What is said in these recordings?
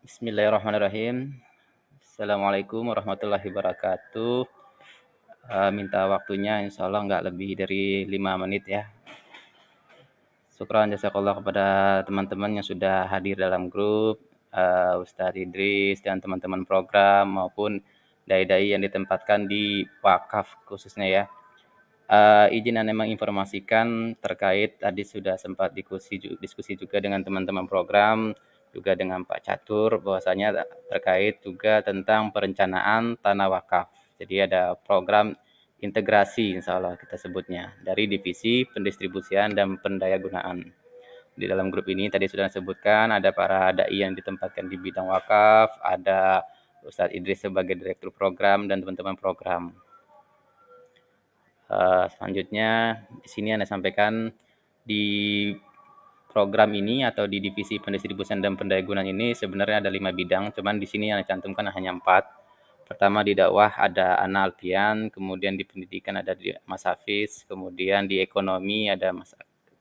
Bismillahirrahmanirrahim. Assalamualaikum warahmatullahi wabarakatuh. Minta waktunya insyaallah nggak lebih dari 5 menit ya. Syukran jazakallah kepada teman-teman yang sudah hadir dalam grup, Ustadz Idris dan teman-teman program maupun dai-dai yang ditempatkan di wakaf khususnya ya. Izin Anda menginformasikan terkait tadi sudah sempat diskusi juga dengan teman-teman program, juga dengan Pak Catur, bahwasanya terkait juga tentang perencanaan tanah wakaf. Jadi ada program integrasi insya Allah kita sebutnya, dari divisi pendistribusian dan pendayagunaan. Di dalam grup ini tadi sudah disebutkan ada para dai yang ditempatkan di bidang wakaf, ada Ustadz Idris sebagai direktur program dan teman-teman program. Selanjutnya di sini Anda sampaikan di program ini atau di divisi pendistribusian dan pendayagunaan ini sebenarnya ada 5 bidang, cuman di sini yang dicantumkan hanya 4. Pertama di dakwah ada Ana Alfian, kemudian di pendidikan ada Mas Hafiz, kemudian di ekonomi ada Mas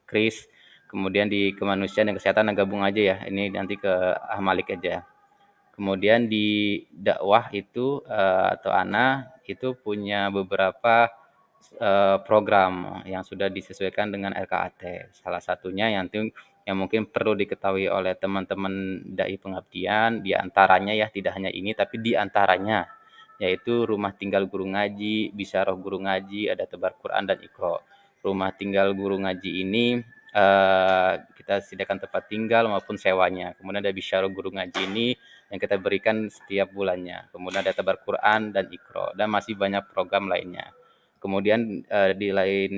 Kris, kemudian di kemanusiaan dan kesehatan gabung aja ya, ini nanti ke Malik aja. Kemudian di dakwah itu atau Ana itu punya beberapa program yang sudah disesuaikan dengan RKAT. Salah satunya yang mungkin perlu diketahui oleh teman-teman dai pengabdian, di antaranya ya tidak hanya ini tapi di antaranya yaitu rumah tinggal guru ngaji, bisyarah guru ngaji, ada tebar Quran dan Iqra. Rumah tinggal guru ngaji ini kita sediakan tempat tinggal maupun sewanya. Kemudian ada bisyarah guru ngaji ini yang kita berikan setiap bulannya. Kemudian ada tebar Quran dan Iqra dan masih banyak program lainnya. Kemudian di lain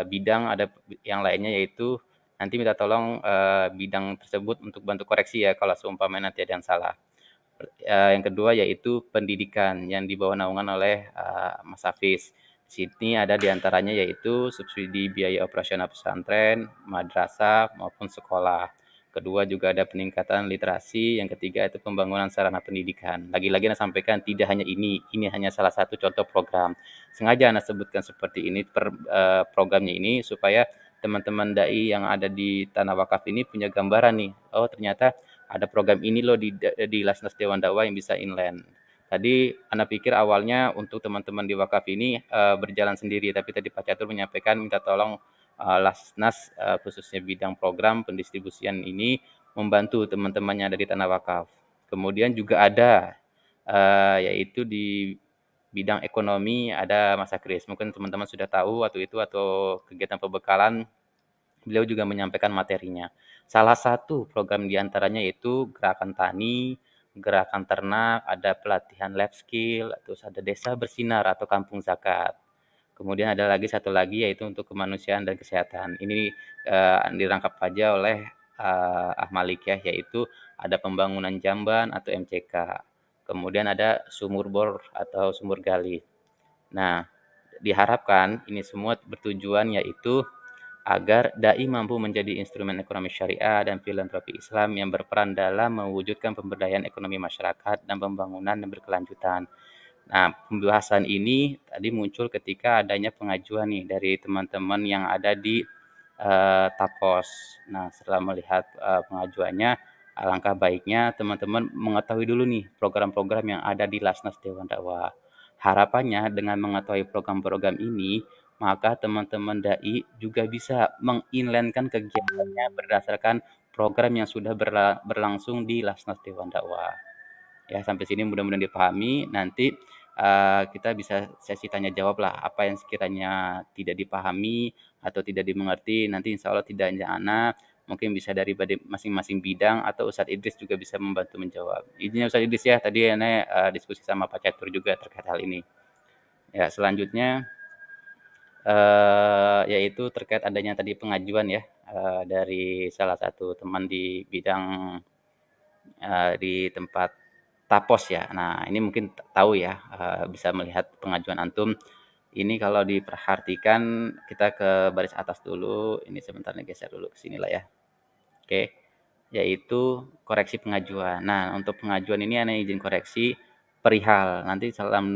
bidang ada yang lainnya yaitu nanti minta tolong bidang tersebut untuk bantu koreksi ya kalau seumpamanya nanti ada yang salah. Yang kedua yaitu pendidikan yang di bawah naungan oleh Mas Hafiz. Di sini ada di antaranya yaitu subsidi biaya operasional pesantren, madrasah maupun sekolah. Kedua juga ada peningkatan literasi, yang ketiga itu pembangunan sarana pendidikan. Lagi-lagi Anda sampaikan tidak hanya ini hanya salah satu contoh program. Sengaja Anda sebutkan seperti ini programnya ini supaya teman-teman dai yang ada di tanah wakaf ini punya gambaran nih. Oh, ternyata ada program ini loh di Lasnas Dewan Dakwah yang bisa inland. Tadi Anda pikir awalnya untuk teman-teman di wakaf ini berjalan sendiri, tapi tadi Pak Catur menyampaikan minta tolong Lasnas khususnya bidang program pendistribusian ini membantu teman-teman yang ada di tanah wakaf. Kemudian juga ada yaitu di bidang ekonomi ada Mas Akris. Mungkin teman-teman sudah tahu waktu itu atau kegiatan pembekalan beliau juga menyampaikan materinya. Salah satu program di antaranya yaitu gerakan tani, gerakan ternak, ada pelatihan life skill, terus ada desa bersinar atau kampung zakat. Kemudian ada lagi satu lagi yaitu untuk kemanusiaan dan kesehatan. Ini dirangkap aja oleh Malik ya, yaitu ada pembangunan jamban atau MCK. Kemudian ada sumur bor atau sumur gali. Nah, diharapkan ini semua bertujuan yaitu agar dai mampu menjadi instrumen ekonomi syariah dan filantropi Islam yang berperan dalam mewujudkan pemberdayaan ekonomi masyarakat dan pembangunan yang berkelanjutan. Nah, pembahasan ini tadi muncul ketika adanya pengajuan nih dari teman-teman yang ada di Tapos. Nah, setelah melihat pengajuannya, alangkah baiknya teman-teman mengetahui dulu nih program-program yang ada di Lasnas Dewan Dakwah. Harapannya dengan mengetahui program-program ini, maka teman-teman dai juga bisa menginlandkan kegiatannya berdasarkan program yang sudah berlangsung di Lasnas Dewan Dakwah. Ya, sampai sini mudah-mudahan dipahami. Nanti kita bisa sesi tanya jawab lah apa yang sekiranya tidak dipahami atau tidak dimengerti. Nanti insya Allah tidak hanya Ana, mungkin bisa dari masing-masing bidang atau Ustadz Idris juga bisa membantu menjawab. Izinnya Ustadz Idris ya, tadi Ana diskusi sama Pak Catur juga terkait hal ini. Ya, selanjutnya yaitu terkait adanya tadi pengajuan ya dari salah satu teman di bidang di tempat Tapos ya. Nah, ini mungkin tahu ya, bisa melihat pengajuan antum. Ini kalau diperhatikan kita ke baris atas dulu, ini sebentar nih geser dulu ke sinilah ya. Oke, yaitu koreksi pengajuan. Nah, untuk pengajuan ini ana izin koreksi perihal. Nanti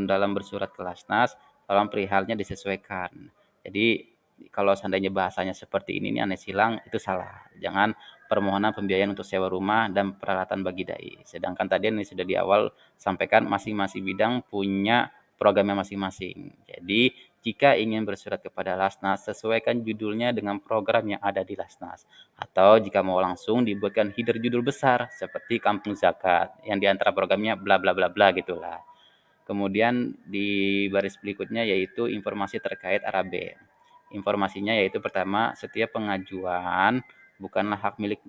dalam bersurat ke Lasnas, tolong perihalnya disesuaikan. Jadi kalau seandainya bahasanya seperti ini nih aneh silang, itu salah. Jangan permohonan pembiayaan untuk sewa rumah dan peralatan bagi dai. Sedangkan tadi yang sudah di awal sampaikan masing-masing bidang punya programnya masing-masing. Jadi, jika ingin bersurat kepada Lasnas, sesuaikan judulnya dengan program yang ada di Lasnas. Atau jika mau langsung dibuatkan header judul besar seperti Kampung Zakat yang di antara programnya bla bla bla bla gitulah. Kemudian di baris berikutnya yaitu informasi terkait RAB. Informasinya yaitu pertama, setiap pengajuan bukanlah hak milik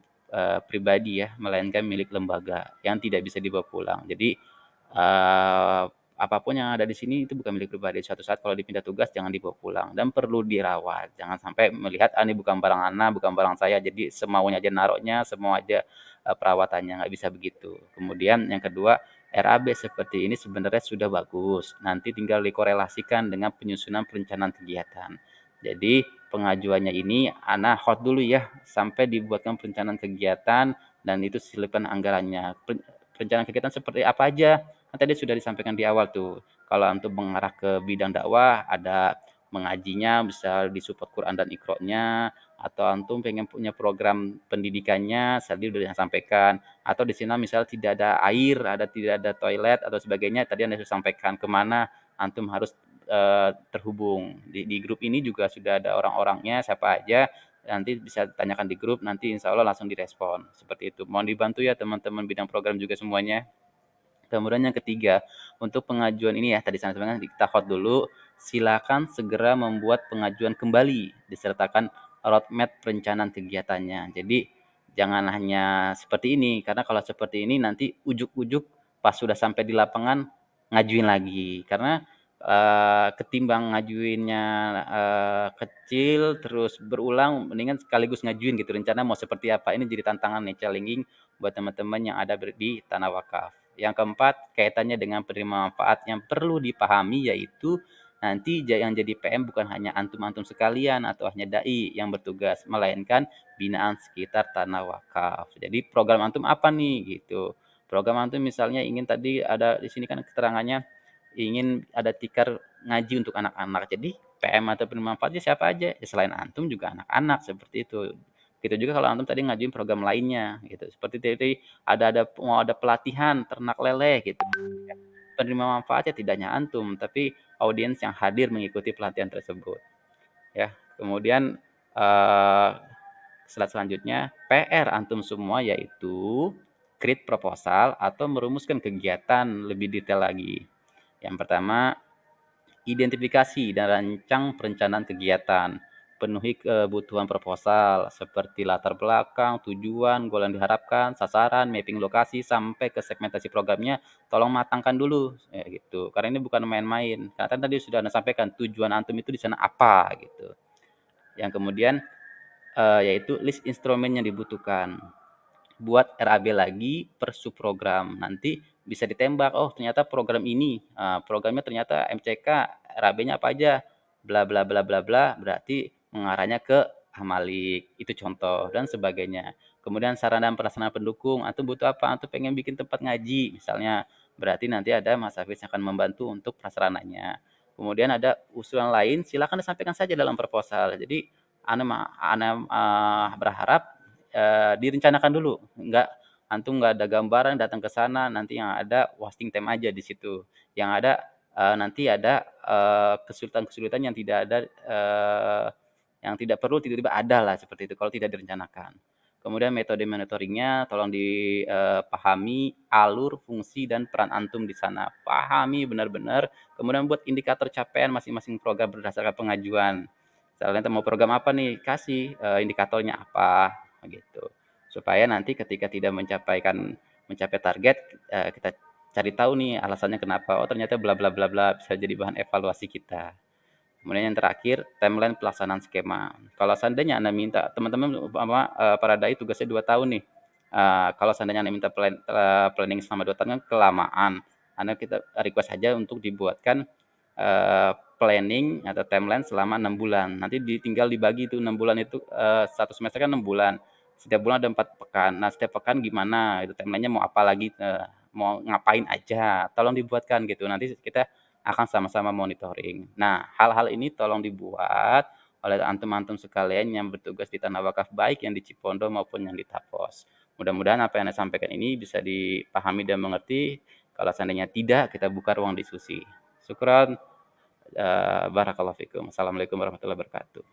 pribadi ya, melainkan milik lembaga yang tidak bisa dibawa pulang. Jadi apapun yang ada di sini itu bukan milik pribadi. Suatu saat kalau dipindah tugas jangan dibawa pulang dan perlu dirawat. Jangan sampai melihat ini bukan barang Ana, bukan barang saya, jadi semaunya aja naruhnya, semua aja perawatannya, nggak bisa begitu. Kemudian yang kedua, RAB seperti ini sebenarnya sudah bagus. Nanti tinggal dikorelasikan dengan penyusunan perencanaan kegiatan. Jadi pengajuannya ini Ana hot dulu ya sampai dibuatkan perencanaan kegiatan dan itu selipkan anggarannya. Perencanaan kegiatan seperti apa aja? Kan tadi sudah disampaikan di awal tuh. Kalau untuk mengarah ke bidang dakwah ada mengajinya bisa disupport Quran dan Iqra-nya, atau antum pengen punya program pendidikannya, tadi udah sampaikan, atau di sana misal tidak ada air, tidak ada toilet atau sebagainya, tadi Anda sudah sampaikan kemana antum harus terhubung. Di grup ini juga sudah ada orang-orangnya, siapa aja, nanti bisa tanyakan di grup, nanti insya Allah langsung direspon. Seperti itu. Mohon dibantu ya teman-teman bidang program juga semuanya. Kemudian yang ketiga, untuk pengajuan ini ya tadi saya sampaikan kita hot dulu, silakan segera membuat pengajuan kembali disertakan roadmap perencanaan kegiatannya. Jadi jangan hanya seperti ini karena kalau seperti ini nanti ujuk-ujuk pas sudah sampai di lapangan ngajuin lagi karena ketimbang ngajuinnya kecil terus berulang mendingan sekaligus ngajuin gitu rencana mau seperti apa. Ini jadi tantangan nih challenging buat teman-teman yang ada di tanah wakaf. Yang keempat, kaitannya dengan penerima manfaat yang perlu dipahami yaitu nanti yang jadi PM bukan hanya antum-antum sekalian atau hanya dai yang bertugas, melainkan binaan sekitar tanah wakaf. Jadi program antum apa nih gitu. Program antum misalnya ingin tadi ada di sini kan keterangannya ingin ada tikar ngaji untuk anak-anak. Jadi PM atau penerima manfaatnya siapa aja? Ya, selain antum juga anak-anak seperti itu. Gitu juga kalau antum tadi ngajuin program lainnya gitu. Seperti tadi ada mau ada pelatihan ternak lele gitu. Penerima manfaatnya tidak hanya antum, tapi audiens yang hadir mengikuti pelatihan tersebut. Ya, kemudian slide selanjutnya PR antum semua yaitu create proposal atau merumuskan kegiatan lebih detail lagi. Yang pertama, identifikasi dan rancang perencanaan kegiatan. Penuhi kebutuhan proposal seperti latar belakang, tujuan, goal yang diharapkan, sasaran, mapping lokasi sampai ke segmentasi programnya. Tolong matangkan dulu ya gitu. Karena ini bukan main-main. Karena kan tadi sudah Anda sampaikan tujuan antum itu di sana apa gitu. Yang kemudian yaitu list instrumen yang dibutuhkan. Buat RAB lagi per subprogram. Nanti bisa ditembak, oh ternyata program ini, programnya ternyata MCK, RAB-nya apa aja, bla bla bla bla bla, berarti mengarahnya ke Amalik, itu contoh dan sebagainya. Kemudian saran dan prasarana pendukung, antum butuh apa? Antum pengen bikin tempat ngaji misalnya, berarti nanti ada Mas Hafiz yang akan membantu untuk prasarananya. Kemudian ada usulan lain, silakan disampaikan saja dalam proposal. Jadi ana berharap direncanakan dulu, nggak ada gambaran datang ke sana nanti yang ada wasting time aja di situ. Yang ada nanti ada kesulitan-kesulitan yang tidak perlu tiba-tiba ada lah seperti itu kalau tidak direncanakan. Kemudian metode monitoringnya tolong dipahami alur, fungsi, dan peran antum di sana. Pahami benar-benar. Kemudian buat indikator capaian masing-masing program berdasarkan pengajuan. Misalnya mau program apa nih, kasih indikatornya apa gitu. Supaya nanti ketika tidak mencapai target kita cari tahu nih alasannya kenapa. Oh ternyata bla bla bla bla bisa jadi bahan evaluasi kita. Kemudian yang terakhir, timeline pelaksanaan skema. Kalau seandainya Anda minta, teman-teman para dai tugasnya 2 tahun nih. Kalau seandainya Anda minta planning selama 2 tahun kan kelamaan. Anda kita request saja untuk dibuatkan planning atau timeline selama 6 bulan. Nanti tinggal dibagi itu 6 bulan itu satu semester kan 6 bulan. Setiap bulan ada 4 pekan. Nah, setiap pekan gimana? Itu timelinenya mau apa lagi? Mau ngapain aja? Tolong dibuatkan gitu. Nanti kita akan sama-sama monitoring. Nah, hal-hal ini tolong dibuat oleh antum-antum sekalian yang bertugas di tanah wakaf, baik yang di Cipondo maupun yang di Tapos. Mudah-mudahan apa yang Anda sampaikan ini bisa dipahami dan mengerti. Kalau seandainya tidak, kita buka ruang diskusi. Syukran, barakallahu fikum. Assalamualaikum warahmatullahi wabarakatuh.